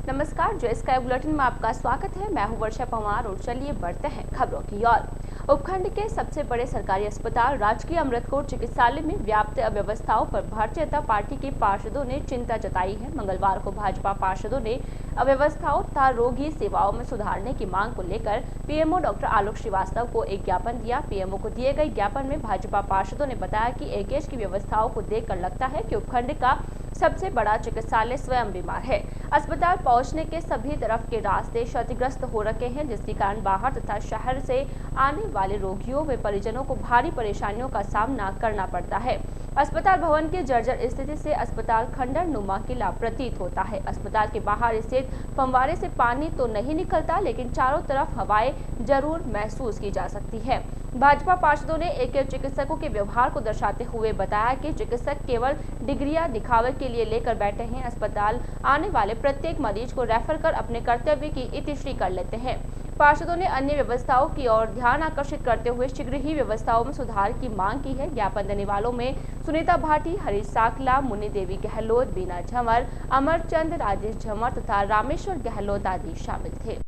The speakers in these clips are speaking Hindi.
नमस्कार, जो स्काई बुलेटिन में आपका स्वागत है। मैं हूं वर्षा पवार और चलिए बढ़ते हैं खबरों की ओर। उपखंड के सबसे बड़े सरकारी अस्पताल राजकीय अमृतकोट चिकित्सालय में व्याप्त अव्यवस्थाओं पर भारतीय जनता पार्टी के पार्षदों ने चिंता जताई है। मंगलवार को भाजपा पार्षदों ने अव्यवस्थाओं तथा रोगी सेवाओं में सुधारने की मांग को लेकर पीएमओ डॉक्टर आलोक श्रीवास्तव को एक ज्ञापन दिया। पीएमओ को दिए गए ज्ञापन में भाजपा पार्षदों ने बताया कि एकेश की व्यवस्थाओं को देखकर लगता है कि उपखंड का सबसे बड़ा चिकित्सालय स्वयं बीमार है। अस्पताल पहुंचने के सभी तरफ के रास्ते क्षतिग्रस्त हो रखे हैं, जिसके कारण बाहर तथा शहर से आने वाले रोगियों व परिजनों को भारी परेशानियों का सामना करना पड़ता है। अस्पताल भवन की जर्जर स्थिति से अस्पताल खंडर नुमा किला प्रतीत होता है। अस्पताल के बाहर स्थित फव्वारे से पानी तो नहीं निकलता, लेकिन चारों तरफ हवाएं जरूर महसूस की जा सकती है। भाजपा पार्षदों ने एक चिकित्सकों के व्यवहार को दर्शाते हुए बताया कि चिकित्सक केवल डिग्रियां दिखावे के लिए लेकर बैठे हैं। अस्पताल आने वाले प्रत्येक मरीज को रेफर कर अपने कर्तव्य की इतिश्री कर लेते हैं। पार्षदों ने अन्य व्यवस्थाओं की ओर ध्यान आकर्षित करते हुए शीघ्र ही व्यवस्थाओं में सुधार की मांग की है। ज्ञापन देने वालों में सुनीता भाटी, हरीश साकला, मुन्नी देवी गहलोत, बीना झंवर, अमरचंद, राजेश झंवर तथा रामेश्वर गहलोत आदि शामिल थे।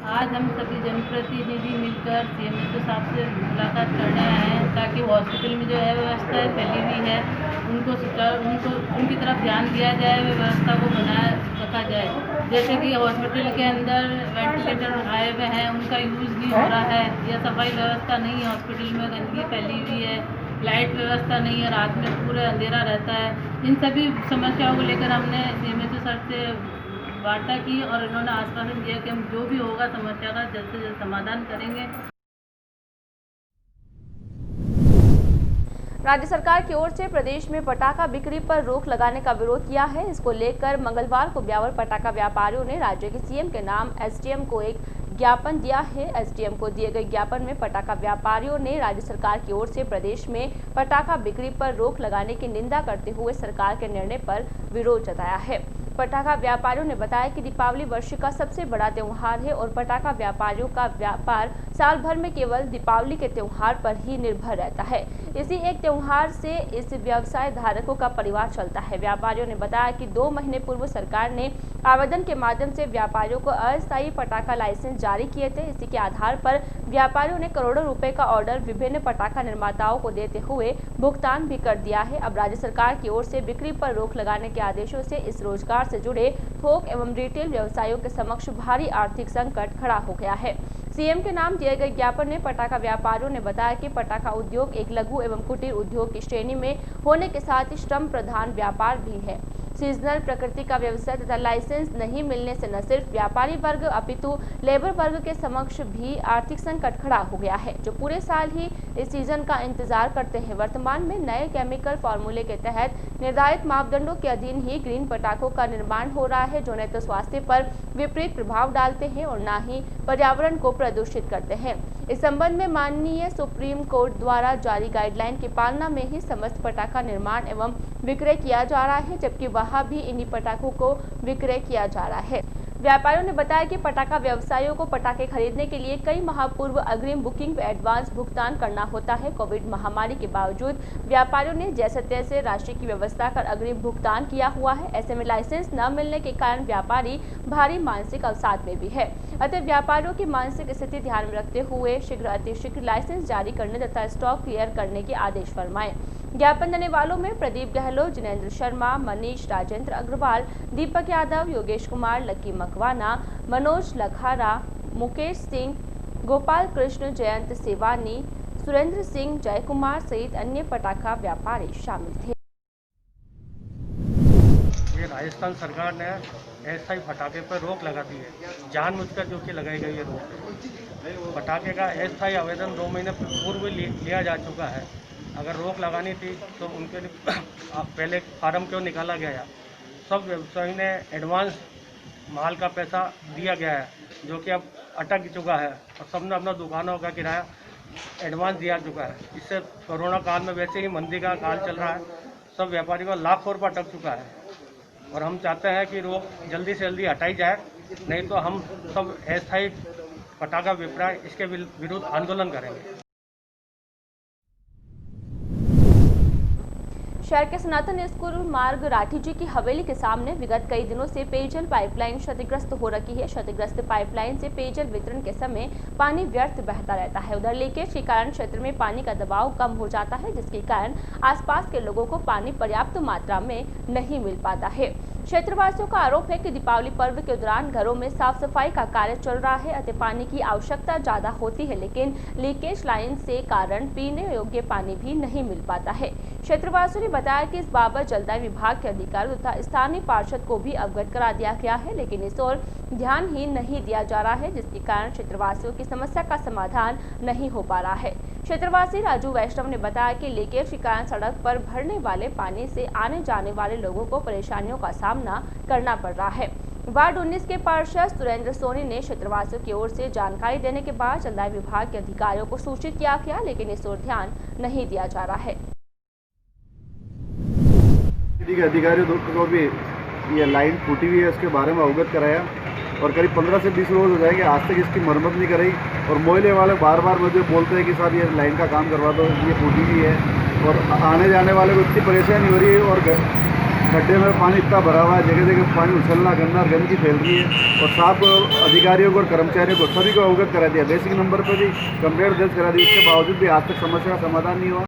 आज हम सभी जनप्रतिनिधि मिलकर सीएमएचओ साहब से मुलाकात करने आए हैं ताकि हॉस्पिटल में जो अव्यवस्थाएं फैली हुई है उनकी तरफ ध्यान दिया जाए, व्यवस्था को बनाए रखा जाए। जैसे कि हॉस्पिटल के अंदर वेंटिलेटर आए हुए हैं, उनका यूज़ नहीं हो रहा है, या सफाई व्यवस्था नहीं है, हॉस्पिटल में गंदगी फैली हुई है, लाइट व्यवस्था नहीं है, रात में पूरा अंधेरा रहता है। इन सभी समस्याओं को लेकर हमने सीएमएचओ सर से वार्ता की और इन्होंने आश्वासन दिया कि हम जो भी होगा समस्या का जल्द से जल्द समाधान करेंगे। राज्य सरकार की ओर से प्रदेश में पटाखा बिक्री पर रोक लगाने का विरोध किया है। इसको लेकर मंगलवार को ब्यावर पटाखा व्यापारियों ने राज्य के सीएम के नाम एसडीएम को एक ज्ञापन दिया है। एसडीएम को दिए गए ज्ञापन में पटाखा व्यापारियों ने राज्य सरकार की ओर से प्रदेश में पटाखा बिक्री पर रोक लगाने की निंदा करते हुए सरकार के निर्णय पर विरोध जताया है। पटाखा व्यापारियों ने बताया कि दीपावली वर्ष का सबसे बड़ा त्योहार है और पटाखा व्यापारियों का व्यापार साल भर में केवल दीपावली के त्योहार पर ही निर्भर रहता है। इसी एक त्योहार से इस व्यवसाय धारकों का परिवार चलता है। व्यापारियों ने बताया कि 2 महीने पूर्व सरकार ने आवेदन के माध्यम से व्यापारियों को अस्थायी पटाखा लाइसेंस जारी किए थे। इसी के आधार पर व्यापारियों ने करोड़ों रुपए का ऑर्डर विभिन्न पटाखा निर्माताओं को देते हुए भुगतान भी कर दिया है। अब राज्य सरकार की ओर से बिक्री पर रोक लगाने के आदेशों से इस रोजगार से जुड़े थोक एवं रिटेल व्यवसायियों के समक्ष भारी आर्थिक संकट खड़ा हो गया है। सीएम के नाम दिए गए ज्ञापन में पटाखा व्यापारियों ने बताया कि पटाखा उद्योग एक लघु एवं कुटीर उद्योग की श्रेणी में होने के साथ ही श्रम प्रधान व्यापार भी है। सीजनल प्रकृति का व्यवसाय तथा लाइसेंस नहीं मिलने से न सिर्फ व्यापारी वर्ग अपितु लेबर वर्ग के समक्ष भी आर्थिक संकट खड़ा हो गया है, जो पूरे साल ही इस सीजन का इंतजार करते हैं। वर्तमान में नए केमिकल फॉर्मूले के तहत निर्धारित मापदंडों के अधीन ही ग्रीन पटाखों का निर्माण हो रहा है, जो न तो स्वास्थ्य पर विपरीत प्रभाव डालते हैं और न ही पर्यावरण को प्रदूषित करते हैं। इस संबंध में माननीय सुप्रीम कोर्ट द्वारा जारी गाइडलाइन की पालना में ही समस्त पटाखा निर्माण एवं विक्रय किया जा रहा है, जबकि वहां भी इन्हीं पटाखों को विक्रय किया जा रहा है। व्यापारियों ने बताया कि पटाखा व्यवसायियों को पटाखे खरीदने के लिए कई माह पूर्व अग्रिम बुकिंग व एडवांस भुगतान करना होता है। कोविड महामारी के बावजूद व्यापारियों ने जैसे तैसे राशि की व्यवस्था कर अग्रिम भुगतान किया हुआ है। ऐसे में लाइसेंस न मिलने के कारण व्यापारी भारी मानसिक अवसाद में भी है। अतः व्यापारियों की मानसिक स्थिति ध्यान में रखते हुए शीघ्र अतिशीघ्र लाइसेंस जारी करने तथा स्टॉक क्लियर करने के आदेश फरमाए। ज्ञापन देने वालों में प्रदीप गहलोत, जिनेंद्र शर्मा, मनीष, राजेंद्र अग्रवाल, दीपक यादव, योगेश कुमार, लकी मकवाना, मनोज लखारा, मुकेश सिंह, गोपाल कृष्ण, जयंत सेवानी, सुरेंद्र सिंह, जय कुमार सहित अन्य पटाखा व्यापारी शामिल थे। ये राजस्थान सरकार ने अस्थायी पटाखे पर रोक लगा दी है, जानबूझकर जो कि लगाई गई है रोक। पटाखे का अस्थायी आवेदन 2 महीने पूर्व लिया जा चुका है। अगर रोक लगानी थी तो उनके लिए पहले फार्म क्यों निकाला गया? सब व्यवसायी ने एडवांस माल का पैसा दिया गया है, जो कि अब अटक चुका है और सबने अपना दुकानों का किराया एडवांस दिया चुका है। इससे कोरोना काल में वैसे ही मंदी का काल चल रहा है, सब व्यापारियों का लाखों रुपये अटक चुका है और हम चाहते हैं कि रोक जल्दी से जल्दी हटाई जाए, नहीं तो हम सब अस्थायी पटाखा विक्रय इसके विरुद्ध आंदोलन करेंगे। शहर के सनातन स्कूल मार्ग राठी जी की हवेली के सामने विगत कई दिनों से पेयजल पाइपलाइन क्षतिग्रस्त हो रखी है। क्षतिग्रस्त पाइपलाइन से पेयजल वितरण के समय पानी व्यर्थ बहता रहता है। उधर लीकेज के कारण क्षेत्र में पानी का दबाव कम हो जाता है, जिसके कारण आसपास के लोगों को पानी पर्याप्त मात्रा में नहीं मिल पाता है। क्षेत्रवासियों का आरोप है कि दीपावली पर्व के दौरान घरों में साफ सफाई का कार्य चल रहा है, अतः पानी की आवश्यकता ज्यादा होती है, लेकिन लीकेज लाइन से कारण पीने योग्य पानी भी नहीं मिल पाता है। क्षेत्रवासियों ने बताया कि इस बाबत जलदाय विभाग के अधिकारियों तथा स्थानीय पार्षद को भी अवगत करा दिया गया है, लेकिन इस ओर ध्यान ही नहीं दिया जा रहा है, जिसके कारण क्षेत्रवासियों की समस्या का समाधान नहीं हो पा रहा है। क्षेत्रवासी राजू वैष्णव ने बताया कि लीकेज के कारण सड़क पर भरने वाले पानी से आने जाने वाले लोगों को परेशानियों का सामना करना पड़ रहा है। वार्ड 19 के पार्षद सुरेंद्र सोनी ने क्षेत्रवासियों की ओर से जानकारी देने के बाद जलदाय विभाग के अधिकारियों को सूचित किया गया, लेकिन इस ओर ध्यान नहीं दिया जा रहा है। अधिकारियों को भी ये लाइन टूटी हुई है, इसके बारे में अवगत कराया और करीब 15 से 20 रोज हो जाएंगे आज तक इसकी मरम्मत नहीं कराई। और मोहल्ले वाले बार बार मुझे बोलते हैं कि साहब ये लाइन का काम करवा दो, ये टूटी हुई है और आने जाने वाले को इतनी परेशानी हो रही है और गड्ढे में पानी इतना भरा हुआ है, जगह जगह पानी उछलना गंदगी फैल रही है। और साफ अधिकारियों को और कर्मचारियों को सभी को अवगत करा दिया, बेसिक नंबर पर भी कंप्लेंट दर्ज करा दी, इसके बावजूद भी आज तक समस्या का समाधान नहीं हुआ।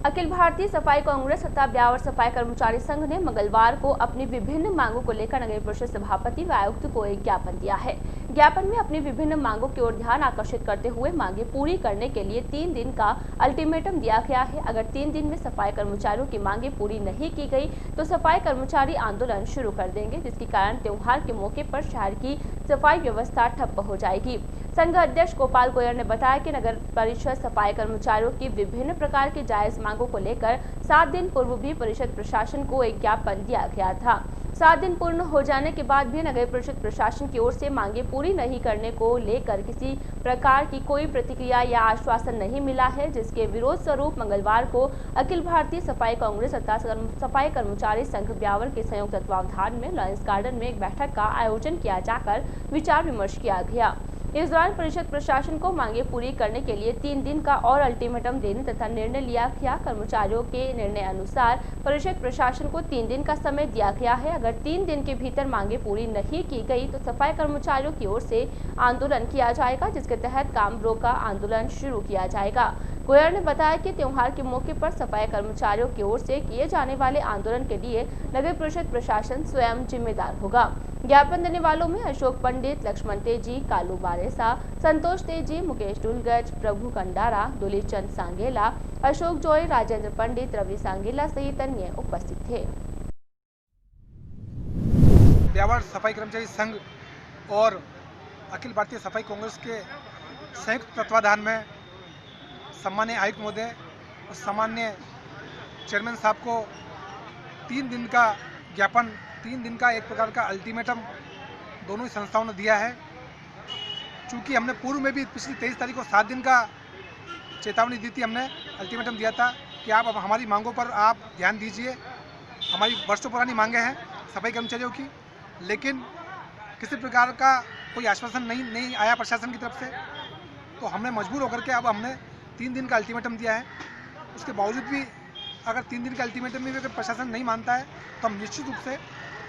अखिल भारतीय सफाई कांग्रेस तथा ब्यावर सफाई कर्मचारी संघ ने मंगलवार को अपनी विभिन्न मांगों को लेकर नगर परिषद सभापति व आयुक्त को एक ज्ञापन दिया है। ज्ञापन में अपनी विभिन्न मांगों की ओर ध्यान आकर्षित करते हुए मांगे पूरी करने के लिए 3 दिन का अल्टीमेटम दिया गया है। अगर 3 दिन में सफाई कर्मचारियों की मांगे पूरी नहीं की गई तो सफाई कर्मचारी आंदोलन शुरू कर देंगे, जिसके कारण त्योहार के मौके पर शहर की सफाई व्यवस्था ठप हो जाएगी। संघ अध्यक्ष गोपाल गोयल ने बताया कि नगर परिषद सफाई कर्मचारियों की विभिन्न प्रकार की जायज मांगों को लेकर 7 दिन पूर्व भी परिषद प्रशासन को एक ज्ञापन दिया गया था। 7 दिन पूर्ण हो जाने के बाद भी नगर परिषद प्रशासन की ओर से मांगे पूरी नहीं करने को लेकर किसी प्रकार की कोई प्रतिक्रिया या आश्वासन नहीं मिला है, जिसके विरोध स्वरूप मंगलवार को अखिल भारतीय सफाई कांग्रेस तथा सफाई कर्मचारी संघ ब्यावर के संयुक्त तत्वावधान में लॉयंस गार्डन में एक बैठक का आयोजन किया जाकर विचार विमर्श किया गया। इस दौरान परिषद प्रशासन को मांगे पूरी करने के लिए 3 दिन का और अल्टीमेटम देने तथा निर्णय लिया गया। कर्मचारियों के निर्णय अनुसार परिषद प्रशासन को 3 दिन का समय दिया गया है। अगर 3 दिन के भीतर मांगे पूरी नहीं की गई तो सफाई कर्मचारियों की ओर से आंदोलन किया जाएगा, जिसके तहत काम रोका आंदोलन शुरू किया जाएगा। गोयल ने बताया कि त्योहार के मौके पर सफाई कर्मचारियों की ओर से किए जाने वाले आंदोलन के लिए नगर परिषद प्रशासन स्वयं जिम्मेदार होगा। ज्ञापन देने वालों में अशोक पंडित, लक्ष्मण तेजी, कालू बारेसा, संतोष तेजी, मुकेश डुलगज, प्रभु कंडारा, दुली चंद सांगेला, अशोक जोई, राजेंद्र पंडित, रवि सांगेला सहित अन्य उपस्थित थे। ब्यावर सफाई कर्मचारी संघ और अखिल भारतीय सफाई कांग्रेस के संयुक्त तत्वाधान में सम्मान्य आयुक्त महोदय और सामान्य चेयरमैन साहब को 3 दिन का ज्ञापन, 3 दिन का एक प्रकार का अल्टीमेटम दोनों ही संस्थाओं ने दिया है। चूँकि हमने पूर्व में भी पिछली 23 तारीख को 7 दिन का चेतावनी दी थी, हमने अल्टीमेटम दिया था कि आप अब हमारी मांगों पर आप ध्यान दीजिए। हमारी वर्षों पुरानी मांगें हैं सफाई कर्मचारियों की, लेकिन किसी प्रकार का कोई आश्वासन नहीं आया प्रशासन की तरफ से, तो हमने मजबूर होकर के अब हमने 3 दिन का अल्टीमेटम दिया है। उसके बावजूद भी अगर 3 दिन के अल्टीमेटम में भी अगर प्रशासन नहीं मानता है तो हम निश्चित रूप से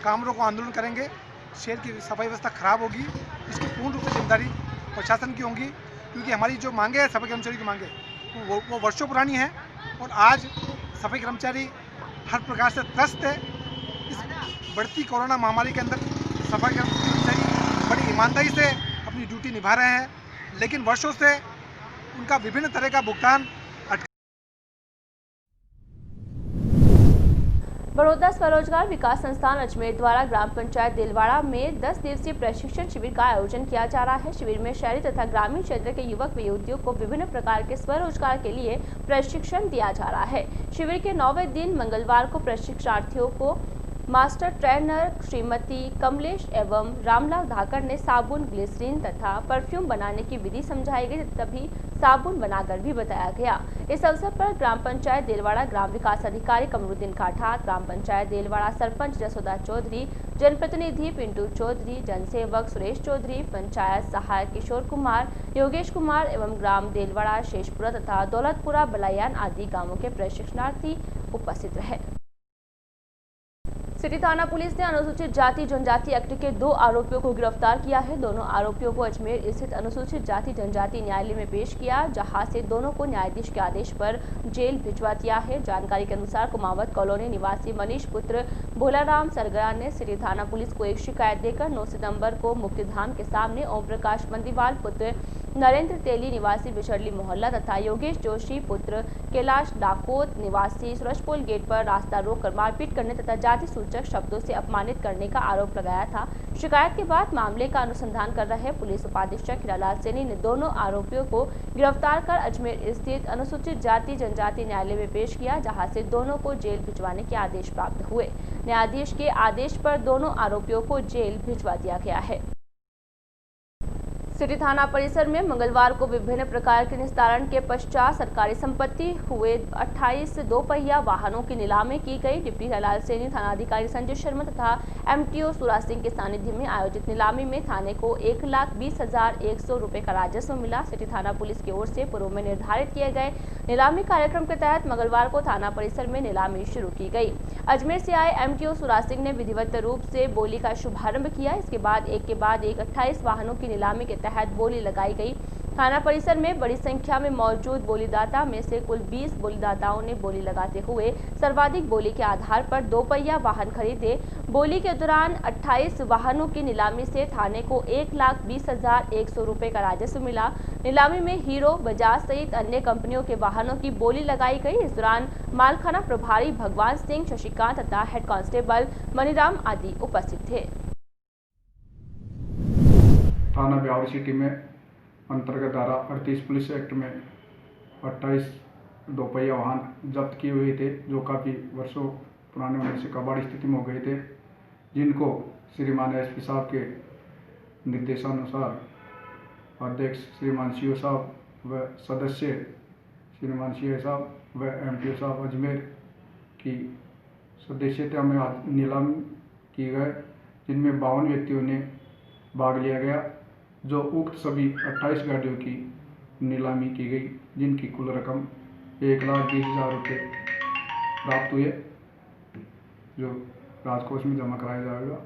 काम रोको आंदोलन करेंगे। शहर की सफाई व्यवस्था खराब होगी, इसकी पूर्ण रूप से जिम्मेदारी प्रशासन की होगी, क्योंकि हमारी जो मांगे हैं सफाई कर्मचारी की मांगे वो वर्षों पुरानी है और आज सफाई कर्मचारी हर प्रकार से त्रस्त है। इस बढ़ती कोरोना महामारी के अंदर सफाई कर्मचारी बड़ी ईमानदारी से अपनी ड्यूटी निभा रहे हैं, लेकिन वर्षों से उनका विभिन्न तरह का भुगतान। बड़ौदा स्वरोजगार विकास संस्थान अजमेर द्वारा ग्राम पंचायत दिलवाड़ा में 10 दिवसीय प्रशिक्षण शिविर का आयोजन किया जा रहा है। शिविर में शहरी तथा ग्रामीण क्षेत्र के युवक व युवतियों को विभिन्न प्रकार के स्वरोजगार के लिए प्रशिक्षण दिया जा रहा है। शिविर के 9वें दिन मंगलवार को प्रशिक्षणार्थियों को मास्टर ट्रेनर श्रीमती कमलेश एवं रामलाल धाकर ने साबुन, ग्लिसरीन तथा परफ्यूम बनाने की विधि समझाई गई, तभी साबुन बनाकर भी बताया गया। इस अवसर पर ग्राम पंचायत देलवाड़ा ग्राम विकास अधिकारी कमरुद्दीन काठात, ग्राम पंचायत देलवाड़ा सरपंच जसोदा चौधरी, जनप्रतिनिधि पिंटू चौधरी, जनसेवक सुरेश चौधरी, पंचायत सहायक किशोर कुमार, योगेश कुमार एवं ग्राम देलवाड़ा, शेषपुरा तथा दौलतपुरा बलायान आदि गांवों के प्रशिक्षणार्थी उपस्थित रहे। सिटी थाना पुलिस ने अनुसूचित जाति जनजाति एक्ट के 2 आरोपियों को गिरफ्तार किया है। दोनों आरोपियों को अजमेर स्थित अनुसूचित जाति जनजाति न्यायालय में पेश किया, जहां से दोनों को न्यायाधीश के आदेश पर जेल भिजवा दिया है। जानकारी के अनुसार कुमावत कॉलोनी निवासी मनीष पुत्र भोलाराम सरगरा ने सिटी थाना पुलिस को एक शिकायत देकर 9 सितंबर को मुक्तिधाम के सामने ओम प्रकाश मंदीवाल पुत्र नरेंद्र तेली निवासी बिचरली मोहल्ला तथा योगेश जोशी पुत्र कैलाश डाकोत निवासी सूरजपोल गेट पर रास्ता रोककर मारपीट करने तथा जाति सूचक शब्दों से अपमानित करने का आरोप लगाया था। शिकायत के बाद मामले का अनुसंधान कर रहे पुलिस उपाधीक्षक हीरालाल सैनी ने दोनों आरोपियों को गिरफ्तार कर अजमेर स्थित अनुसूचित जाति जनजाति न्यायालय में पेश किया, जहां से दोनों को जेल भिजवाने के आदेश प्राप्त हुए। न्यायाधीश के आदेश पर दोनों आरोपियों को जेल भिजवा दिया गया है। सिटी थाना परिसर में मंगलवार को विभिन्न प्रकार के निस्तारण के पश्चात सरकारी संपत्ति हुए 28 दोपहिया वाहनों की नीलामी की गई। डिप्टी हीरालाल सैनी, थानाधिकारी संजय शर्मा तथा एमटीओ सुरा सिंह के सानिध्य में आयोजित नीलामी में थाने को 1,20,100 रुपए का राजस्व मिला। सिटी थाना पुलिस की ओर से पूर्व में निर्धारित किए गए नीलामी कार्यक्रम के तहत मंगलवार को थाना परिसर में नीलामी शुरू की गई। अजमेर से आए एमटीओ सुरा सिंह ने विधिवत रूप से बोली का शुभारंभ किया। इसके बाद एक के बाद एक 28 वाहनों की नीलामी के तहत बोली लगाई गई। थाना परिसर में बड़ी संख्या में मौजूद बोलीदाता में से कुल 20 बोलीदाताओं ने बोली लगाते हुए सर्वाधिक बोली के आधार पर दोपहिया वाहन खरीदे। बोली के दौरान 28 वाहनों की नीलामी से थाने को 1,20,100 रुपए का राजस्व मिला। नीलामी में हीरो, बजाज सहित अन्य कंपनियों के वाहनों की बोली लगाई गई। इस दौरान मालखाना प्रभारी भगवान सिंह, शशिकांत तथा हेड कांस्टेबल मनीराम आदि उपस्थित थे। थाना ब्यावर सिटी में अंतर्गत धारा 38 पुलिस एक्ट में 28 दोपहिया वाहन जब्त किए हुए थे, जो काफ़ी वर्षों पुराने होने से कबाड़ी स्थिति में हो गए थे, जिनको श्रीमान एसपी साहब के निर्देशानुसार अध्यक्ष श्रीमान सीओ साहब व सदस्य श्रीमान सीओ साहब व एमटीओ साहब अजमेर की सदस्यता में नीलाम की गए, जिनमें 52 व्यक्तियों ने भाग लिया गया। जो उक्त सभी 28 गाड़ियों की नीलामी की गई, जिनकी कुल रकम 1,20,000 रुपये प्राप्त हुए, जो राजकोष में जमा कराया जाएगा।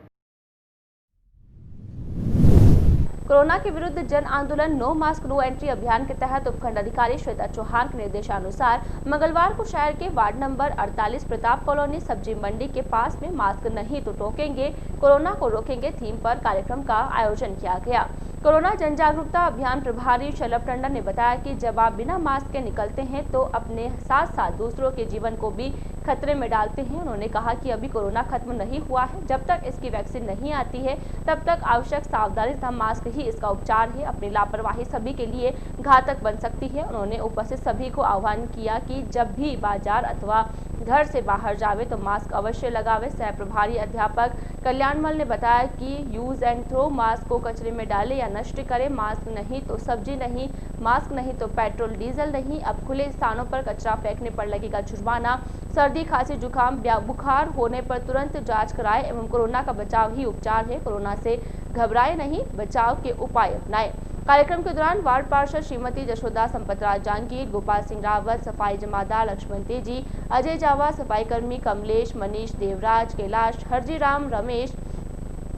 कोरोना के विरुद्ध जन आंदोलन नो मास्क नो एंट्री अभियान के तहत उपखंड अधिकारी श्वेता चौहान के निर्देशानुसार मंगलवार को शहर के वार्ड नंबर 48 प्रताप कॉलोनी सब्जी मंडी के पास में मास्क नहीं तो टोकेंगे, कोरोना को रोकेंगे थीम पर कार्यक्रम का आयोजन किया गया। कोरोना जन जागरूकता अभियान प्रभारी शलभ टंडन ने बताया कि जब आप बिना मास्क के निकलते हैं तो अपने साथ साथ दूसरों के जीवन को भी खतरे में डालते हैं। उन्होंने कहा कि अभी कोरोना खत्म नहीं हुआ है, जब तक इसकी वैक्सीन नहीं आती है तब तक आवश्यक सावधानी तथा मास्क ही इसका उपचार है। अपनी लापरवाही सभी के लिए घातक बन सकती है। उन्होंने उपस्थित सभी को आह्वान किया कि जब भी बाजार अथवा घर से बाहर जावे तो मास्क अवश्य लगावे। सह प्रभारी अध्यापक कल्याणमल ने बताया कि यूज एंड थ्रो मास्क को कचरे में डाले या नष्ट करें। मास्क नहीं तो सब्जी नहीं, मास्क नहीं तो पेट्रोल डीजल नहीं। अब खुले स्थानों पर कचरा फेंकने पर लगेगा जुर्माना। सर्दी, खांसी, जुकाम, बुखार होने पर तुरंत जांच कराएं एवं कोरोना का बचाव ही उपचार है। कोरोना से घबराए नहीं, बचाव के उपाय अपनाएं। कार्यक्रम के दौरान वार्ड पार्षद श्रीमती जशोदा, संपतराज जांगीर, गोपाल सिंह रावत, सफाई जमादार लक्ष्मण तेजी, अजय जावा, सफाई कर्मी कमलेश, मनीष, देवराज, कैलाश, हरजीराम, रमेश,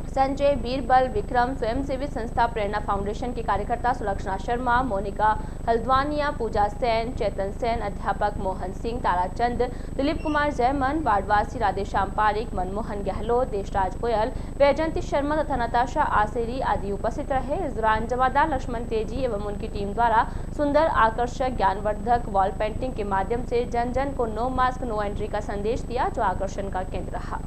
संजय, बीरबल, विक्रम, स्वयंसेवी संस्था प्रेरणा फाउंडेशन की कार्यकर्ता सुलक्षणा शर्मा, मोनिका हल्द्वानिया, पूजा सेन, चेतन सेन, अध्यापक मोहन सिंह, ताराचंद, दिलीप कुमार जयमन, वार्डवासी राधेश्याम पारिक, मनमोहन गहलोत, देशराज गोयल, वैजंती शर्मा तथा नताशा आसेरी आदि उपस्थित रहे। इस दौरान जमादार लक्ष्मण तेजी एवं उनकी टीम द्वारा सुंदर, आकर्षक, ज्ञानवर्धक वॉल पेंटिंग के माध्यम से जन जन को नो मास्क नो एंट्री का संदेश दिया, जो आकर्षण का केंद्र रहा।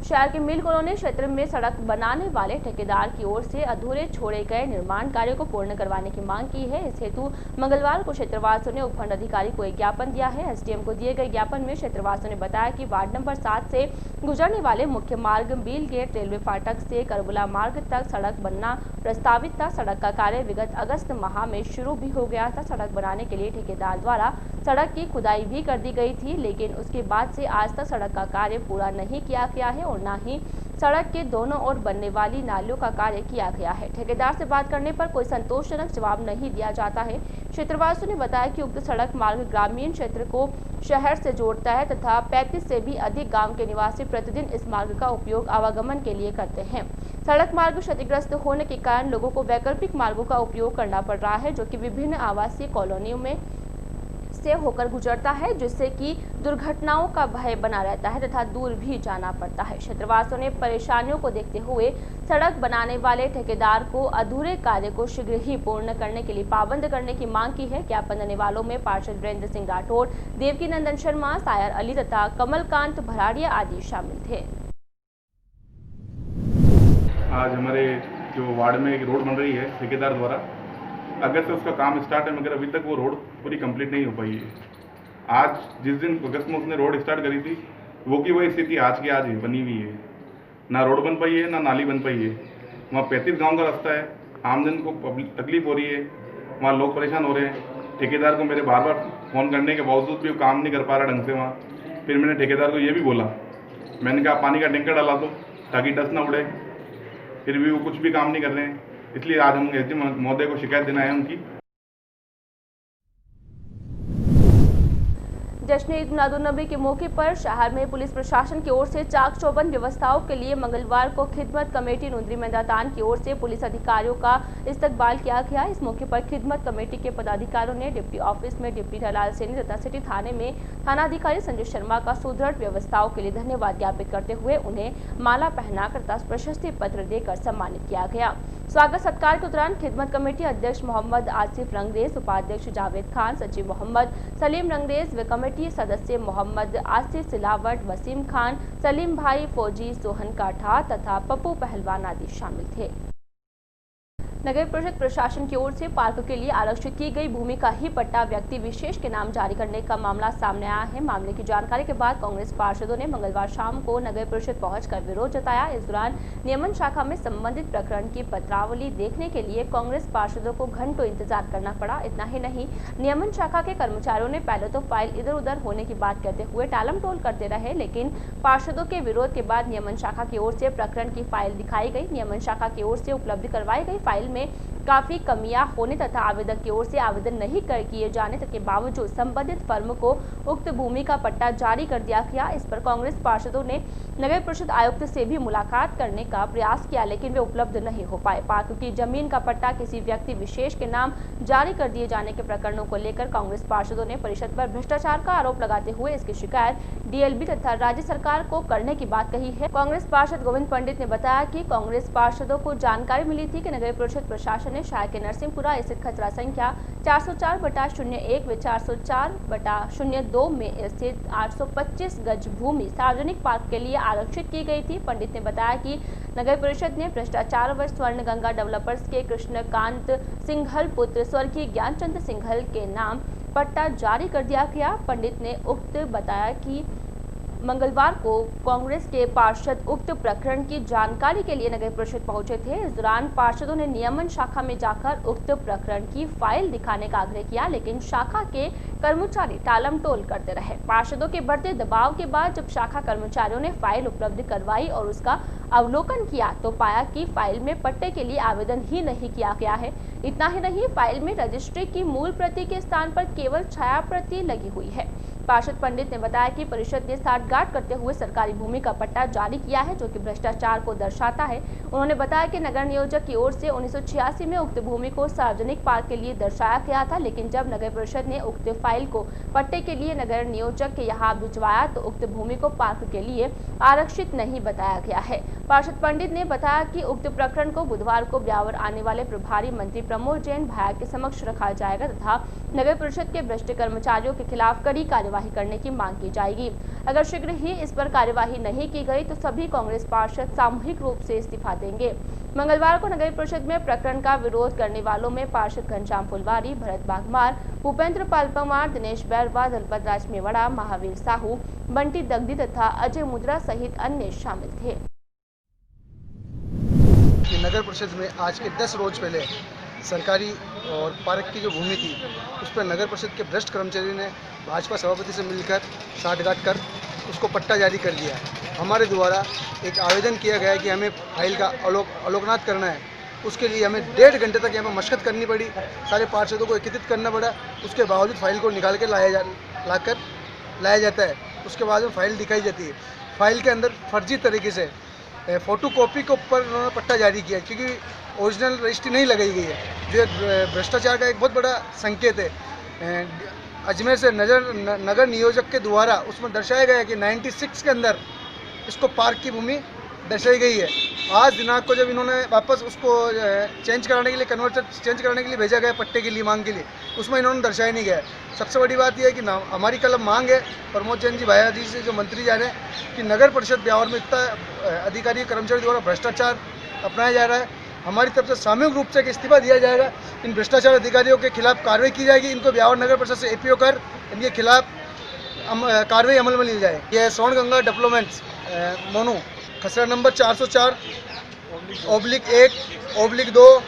शहर के मिल कॉलोनी क्षेत्र में सड़क बनाने वाले ठेकेदार की ओर से अधूरे छोड़े गए निर्माण कार्यों को पूर्ण करवाने की मांग की है। इस हेतु मंगलवार को क्षेत्रवासियों ने उपखंड अधिकारी को एक ज्ञापन दिया है। एसडीएम को दिए गए ज्ञापन में क्षेत्रवासियों ने बताया कि वार्ड नंबर 7 से गुजरने वाले मुख्य मार्ग बील गेट रेलवे फाटक से करबला मार्ग तक सड़क बनना प्रस्तावित था। सड़क का कार्य विगत अगस्त माह में शुरू भी हो गया था। सड़क बनाने के लिए ठेकेदार द्वारा सड़क की खुदाई भी कर दी गई थी, लेकिन उसके बाद से आज तक सड़क का कार्य पूरा नहीं किया गया है और न ही सड़क के दोनों ओर बनने वाली नालियों का कार्य किया गया है। ठेकेदार से बात करने पर कोई संतोषजनक जवाब नहीं दिया जाता है। क्षेत्रवासियों ने बताया कि उक्त सड़क मार्ग ग्रामीण क्षेत्र को शहर से जोड़ता है तथा 35 से भी अधिक गांव के निवासी प्रतिदिन इस मार्ग का उपयोग आवागमन के लिए करते हैं। सड़क मार्ग क्षतिग्रस्त होने के कारण लोगों को वैकल्पिक मार्गों का उपयोग करना पड़ रहा है, जो कि विभिन्न आवासीय कॉलोनियों में से होकर गुजरता है, जिससे कि दुर्घटनाओं का भय बना रहता है तथा दूर भी जाना पड़ता है। क्षेत्रवासियों ने परेशानियों को देखते हुए सड़क बनाने वाले ठेकेदार को अधूरे कार्य को शीघ्र ही पूर्ण करने के लिए पाबंद करने की मांग की है। ज्ञापन देने वालों में पार्षद वीरेंद्र सिंह राठौड़, देवकी नंदन शर्मा, सायर अली तथा कमलकांत भराड़िया आदि शामिल थे। आज हमारे जो वार्ड में एक रोड बन रही है ठेकेदार द्वारा, अगस्त से उसका काम स्टार्ट है, मगर अभी तक वो रोड पूरी कंप्लीट नहीं हो पाई है। आज जिस दिन अगस्त में उसने रोड स्टार्ट करी थी, वो की वही स्थिति आज की आज ही बनी हुई है। ना रोड बन पाई है, ना नाली बन पाई है। वहाँ 35 गांव का रास्ता है, आमजन को तकलीफ हो रही है, वहाँ लोग परेशान हो रहे हैं। ठेकेदार को मेरे बार बार फ़ोन करने के बावजूद भी वो काम नहीं कर पा रहा ढंग से वहाँ। फिर मैंने ठेकेदार को ये भी बोला, मैंने कहा पानी का टैंकर डाला दो ताकि डस्ट ना उड़े, फिर भी वो कुछ भी काम नहीं कर रहे हैं। इसलिए आज हम एसडीएम महोदय को शिकायत देना है उनकी। जश्न ईद मिलादुन्नबी के मौके पर शहर में पुलिस प्रशासन की ओर से चाक चौबंद व्यवस्थाओं के लिए मंगलवार को खिदमत कमेटी नुंद्री मैदान की ओर से पुलिस अधिकारियों का इस्तकबाल किया गया। इस मौके पर खिदमत कमेटी के पदाधिकारियों ने डिप्टी ऑफिस में डिप्टी हलाल सैनी तथा सिटी थाने में थानाधिकारी संजय शर्मा का सुदृढ़ व्यवस्थाओं के लिए धन्यवाद ज्ञापित करते हुए उन्हें माला पहनाकर तथा प्रशस्ति पत्र देकर सम्मानित किया गया। स्वागत सत्कार के दौरान खिदमत कमेटी अध्यक्ष मोहम्मद आसिफ रंगरेज, उपाध्यक्ष जावेद खान, सचिव मोहम्मद सलीम रंगरेज व कमेटी सदस्य मोहम्मद आसिफ सिलावट, वसीम खान, सलीम भाई, फौजी, सोहन काठा तथा पप्पू पहलवान आदि शामिल थे। नगर परिषद प्रशासन की ओर से पार्क के लिए आरक्षित की गई भूमि का ही पट्टा व्यक्ति विशेष के नाम जारी करने का मामला सामने आया है। मामले की जानकारी के बाद कांग्रेस पार्षदों ने मंगलवार शाम को नगर परिषद पहुंचकर विरोध जताया। इस दौरान नियमन शाखा में संबंधित प्रकरण की पत्रावली देखने के लिए कांग्रेस पार्षदों को घंटों इंतजार करना पड़ा। इतना ही नहीं, नियमन शाखा के कर्मचारियों ने पहले तो फाइल इधर उधर होने की बात कहते हुए टालम टोल करते रहे, लेकिन पार्षदों के विरोध के बाद नियमन शाखा की ओर से प्रकरण की फाइल दिखाई गई। नियमन शाखा की ओर से उपलब्ध करवाई गई फाइल में काफी कमियां होने तथा आवेदक की ओर से आवेदन नहीं किए जाने के बावजूद संबंधित फर्म को उक्त भूमि का पट्टा जारी कर दिया गया। इस पर कांग्रेस पार्षदों ने नगर परिषद आयुक्त से भी मुलाकात करने का प्रयास किया, लेकिन वे उपलब्ध नहीं हो पाए। पार्क की जमीन का पट्टा किसी व्यक्ति विशेष के नाम जारी कर दिए जाने के प्रकरणों को लेकर कांग्रेस पार्षदों ने परिषद पर भ्रष्टाचार का आरोप लगाते हुए इसकी शिकायत डीएलबी तथा राज्य सरकार को करने की बात कही है। कांग्रेस पार्षद गोविंद पंडित ने बताया कि कांग्रेस पार्षदों को जानकारी मिली थी कि नगर परिषद प्रशासन ने शहर के नरसिंहपुरा स्थित खसरा संख्या 404/01 व 404/02 में स्थित 825 गज भूमि सार्वजनिक पार्क के लिए आरक्षित की गई थी। पंडित ने बताया कि नगर परिषद ने भ्रष्टाचार व स्वर्ण गंगा डेवलपर्स के कृष्णकांत सिंघल पुत्र स्वर्गीय ज्ञानचंद सिंघल के नाम पट्टा जारी कर दिया गया। पंडित ने उक्त बताया कि मंगलवार को कांग्रेस के पार्षद उक्त प्रकरण की जानकारी के लिए नगर परिषद पहुंचे थे। इस दौरान पार्षदों ने नियमन शाखा में जाकर उक्त प्रकरण की फाइल दिखाने का आग्रह किया, लेकिन शाखा के कर्मचारी टालम टोल करते रहे। पार्षदों के बढ़ते दबाव के बाद जब शाखा कर्मचारियों ने फाइल उपलब्ध करवाई और उसका अवलोकन किया तो पाया कि फाइल में पट्टे के लिए आवेदन ही नहीं किया गया है। इतना ही नहीं, फाइल में रजिस्ट्री की मूल प्रति के स्थान पर केवल छाया प्रति लगी हुई है। पार्षद पंडित ने बताया कि परिषद ने साठगांठ करते हुए सरकारी भूमि का पट्टा जारी किया है, जो कि भ्रष्टाचार को दर्शाता है। उन्होंने बताया कि नगर नियोजक की ओर से 1986 में उक्त भूमि को सार्वजनिक पार्क के लिए दर्शाया गया था, लेकिन जब नगर परिषद ने उक्त फाइल को पट्टे के लिए नगर नियोजक के यहाँ भिजवाया तो उक्त भूमि को पार्क के लिए आरक्षित नहीं बताया गया है। पार्षद पंडित ने बताया कि उक्त प्रकरण को बुधवार को ब्यावर आने वाले प्रभारी मंत्री प्रमोद जैन भाया के समक्ष रखा जाएगा तथा नगर परिषद के भ्रष्ट कर्मचारियों के खिलाफ कड़ी कार्यवाही करने की मांग की जाएगी। अगर शीघ्र ही इस पर कार्यवाही नहीं की गई तो सभी कांग्रेस पार्षद सामूहिक रूप से इस्तीफा देंगे। मंगलवार को नगर परिषद में प्रकरण का विरोध करने वालों में पार्षद घनश्याम फुलवारी, भरत बागमार, भूपेंद्र पाल परमार, दिनेश बैरवा, दलपत राज मेवाड़ा, महावीर साहू, बंटी दगदी तथा अजय मुद्रा सहित अन्य शामिल थे। नगर परिषद में आज के 10 रोज पहले सरकारी और पार्क की जो भूमि थी उस पर नगर परिषद के भ्रष्ट कर्मचारी ने भाजपा सभापति से मिलकर साठगांठ कर उसको पट्टा जारी कर दिया है। हमारे द्वारा एक आवेदन किया गया है कि हमें फाइल का अवलोकनाथ करना है। उसके लिए हमें 1.5 घंटे तक यहाँ पर मशक्कत करनी पड़ी, सारे पार्षदों को एकत्रित करना पड़ा। उसके बावजूद फाइल को निकाल के लाया जाता है। उसके बाद में फाइल दिखाई जाती है। फाइल के अंदर फर्जी तरीके से फोटो कॉपी के ऊपर उन्होंने पट्टा जारी किया, क्योंकि ओरिजिनल रजिस्ट्री नहीं लगाई गई है, जो एक भ्रष्टाचार का एक बहुत बड़ा संकेत है। अजमेर से नगर नियोजक के द्वारा उसमें दर्शाया गया है कि 96 के अंदर इसको पार्क की भूमि दर्शाई गई है। आज दिनांक को जब इन्होंने वापस उसको चेंज कराने के लिए, कन्वर्टर चेंज कराने के लिए भेजा गया पट्टे के लिए मांग के लिए, उसमें इन्होंने दर्शाया नहीं गया। सबसे बड़ी बात यह है कि हमारी कल मांग है प्रमोद जैन जी भाया जी से, जो मंत्री जा रहे हैं, कि नगर परिषद ब्यावर में इतना अधिकारी कर्मचारी द्वारा भ्रष्टाचार अपनाया जा रहा है। हमारी तरफ से सामूहिक रूप से इस्तीफा दिया जाएगा। इन भ्रष्टाचार अधिकारियों के खिलाफ कार्रवाई की जाएगी। इनको ब्यावर नगर परिषद से एपीओ कर इनके खिलाफ कार्रवाई अमल में ली जाए। यह सोन गंगा डेवलपमेंट्स मोनू खसरा नंबर 404/1/2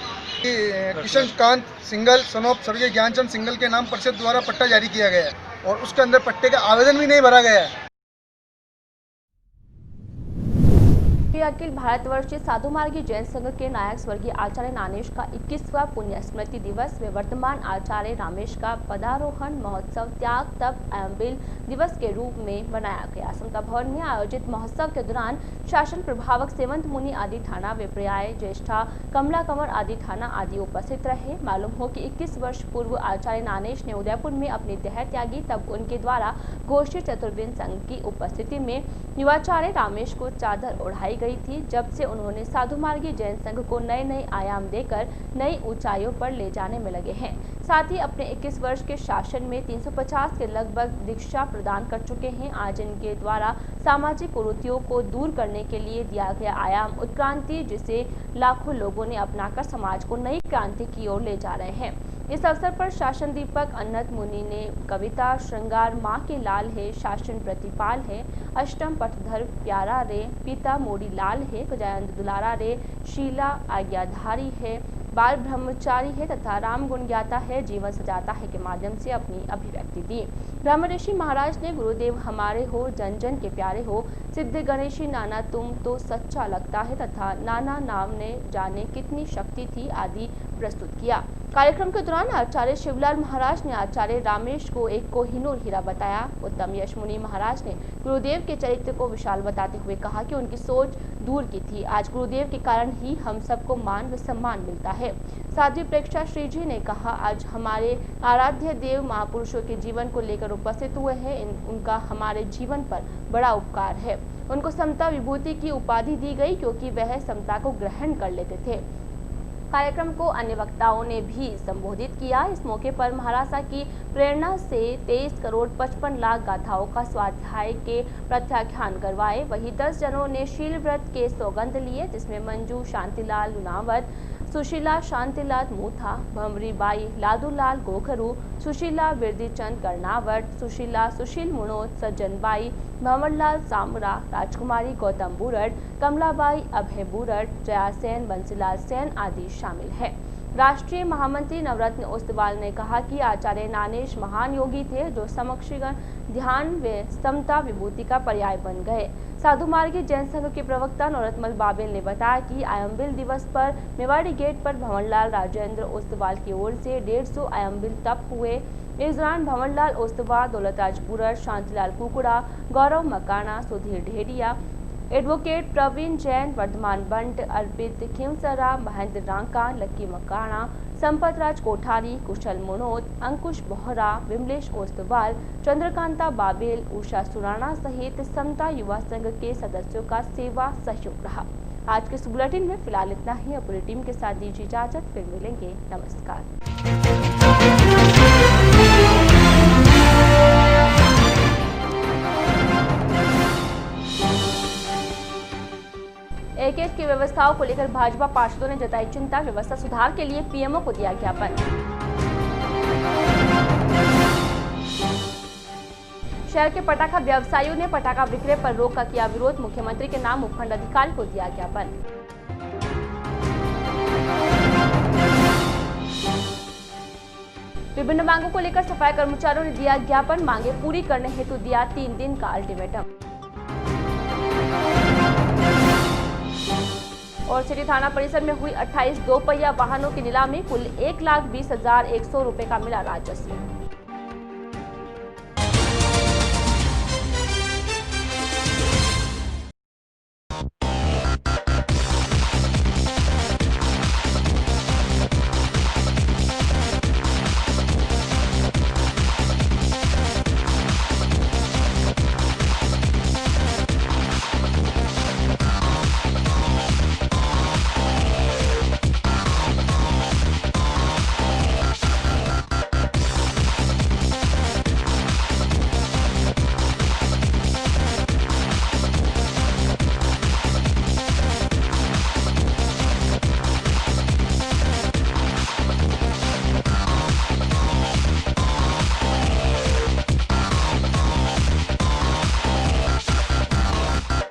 किशन कांत सिंगल सनोप स्वर्गीय ज्ञानचंद सिंगल के नाम परिषद द्वारा पट्टा जारी किया गया है और उसके अंदर पट्टे का आवेदन भी नहीं भरा गया है। अखिल भारतवर्षीय साधु मार्गी जैन संघ के नायक स्वर्गीय आचार्य नानेश का 21वां पुण्य स्मृति दिवस व वर्तमान आचार्य रामेश का पदारोहण महोत्सव त्याग तप अयंबिल दिवस के रूप में मनाया गया। समता भवन में आयोजित महोत्सव के दौरान शासन प्रभावक सेवंत मुनि आदि थाना विपर्याय ज्येष्ठा कमला कंवर आदि थाना आदि उपस्थित रहे। मालूम हो कि 21 वर्ष पूर्व आचार्य नानेश ने उदयपुर में अपनी देह त्यागी, तब उनके द्वारा घोषित चतुर्वेद संघ की उपस्थिति में युवाचार्य रामेश को चादर ओढ़ाई गई थी। जब से उन्होंने साधु मार्गी जैन संघ को नए नए आयाम देकर नई ऊंचाइयों पर ले जाने में लगे हैं। साथ ही अपने 21 वर्ष के शासन में 350 के लगभग दीक्षा प्रदान कर चुके हैं। आज इनके द्वारा सामाजिक कुरीतियों को दूर करने के लिए दिया गया आयाम उत्क्रांति, जिसे लाखों लोगों ने अपनाकर समाज को नई क्रांति की ओर ले जा रहे हैं। इस अवसर पर शासन दीपक अन्नत मुनि ने कविता श्रृंगार माँ के लाल है, शासन प्रतिपाल है, अष्टम पटधर प्यारा रे, पिता मोड़ी लाल है, गजानंद दुलारा रे, शीला आज्ञाधारी है, बाल ब्रह्मचारी है तथा राम गुण ज्ञाता है, जीवन सजाता है के माध्यम से अपनी अभिव्यक्ति दी। ब्रह्म ऋषि महाराज ने गुरुदेव हमारे हो, जन जन के प्यारे हो, सिद्ध गणेशी नाना तुम तो सच्चा लगता है तथा नाना नाम ने जाने कितनी शक्ति थी आदि प्रस्तुत किया। कार्यक्रम के दौरान आचार्य शिवलाल महाराज ने आचार्य रामेश को एक कोहिनूर हीरा बताया। उत्तम यश मुनि महाराज ने गुरुदेव के चरित्र को विशाल बताते हुए कहा कि उनकी सोच दूर की थी। आज गुरुदेव के कारण ही हम सबको मान व सम्मान मिलता है। साध्वी प्रेक्षा श्री जी ने कहा, आज हमारे आराध्य देव महापुरुषों के जीवन को लेकर उपस्थित हुए हैं। उनका हमारे जीवन पर बड़ा उपकार है। उनको समता विभूति की उपाधि दी गई क्योंकि वह समता को ग्रहण कर लेते थे। कार्यक्रम को अन्य वक्ताओं ने भी संबोधित किया। इस मौके पर महाराजा की प्रेरणा से 23 करोड़ 55 लाख गाथाओं का स्वाध्याय के प्रत्याख्यान करवाए। वहीं 10 जनों ने शील व्रत के सौगंध लिए, जिसमें मंजू शांतिलाल लुनावत, सुशीला शांतिलाल मूथा, भंवरी बाई लादूलाल गोखरू, सुशीला बिरदीचंद कर्नावट, सुशीला सुशील मुनोद, सज्जन बाई, भंवरलाल सामरा, राजकुमारी गौतम बुरट, कमलाबाई अभय बुरट, जया सेन, बंसीलाल सेन आदि शामिल है। राष्ट्रीय महामंत्री नवरत्न ओस्तवाल ने कहा कि आचार्य नानेश महान योगी थे जो समक्षगण ध्यान व समता विभूति का पर्याय बन गए। साधु मार्गी जैन संघ के प्रवक्ता नौरतमल बाबेल ने बताया कि आयम्बिल दिवस पर मेवाड़ी गेट पर भंवरलाल राजेंद्र ओस्तवाल की ओर से 150 आयम्बिल तप हुए। इस दौरान भंवरलाल ओस्तवाल, दौलतराज बुरट, शांतिलाल कुकुड़ा, गौरव मकाना, सुधीर ढेरिया, एडवोकेट प्रवीण जैन, वर्धमान बंट, अर्पित खिमसरा, महेंद्र रांका, लक्की मकाना, संपत राज कोठारी, कुशल मनोद, अंकुश बोहरा, विमलेश ओस्तवाल, चंद्रकांता बाबेल, उषा सुराणा सहित समता युवा संघ के सदस्यों का सेवा सहयोग रहा। आज के इस बुलेटिन में फिलहाल इतना ही। अपनी टीम के साथ दीजिए इजाजत, फिर मिलेंगे। नमस्कार। पैकेज की व्यवस्थाओं को लेकर भाजपा पार्षदों ने जताई चिंता, व्यवस्था सुधार के लिए पीएमओ को दिया ज्ञापन। शहर के पटाखा व्यवसायियों ने पटाखा विक्रय पर रोक का किया विरोध, मुख्यमंत्री के नाम उपखंड अधिकारी को दिया ज्ञापन। विभिन्न मांगों को लेकर सफाई कर्मचारियों ने दिया ज्ञापन, मांगे पूरी करने हेतु दिया 3 दिन का अल्टीमेटम। और सिटी थाना परिसर में हुई 28 दोपहिया वाहनों की नीलामी, कुल 1,20,100 रुपए का मिला राजस्व।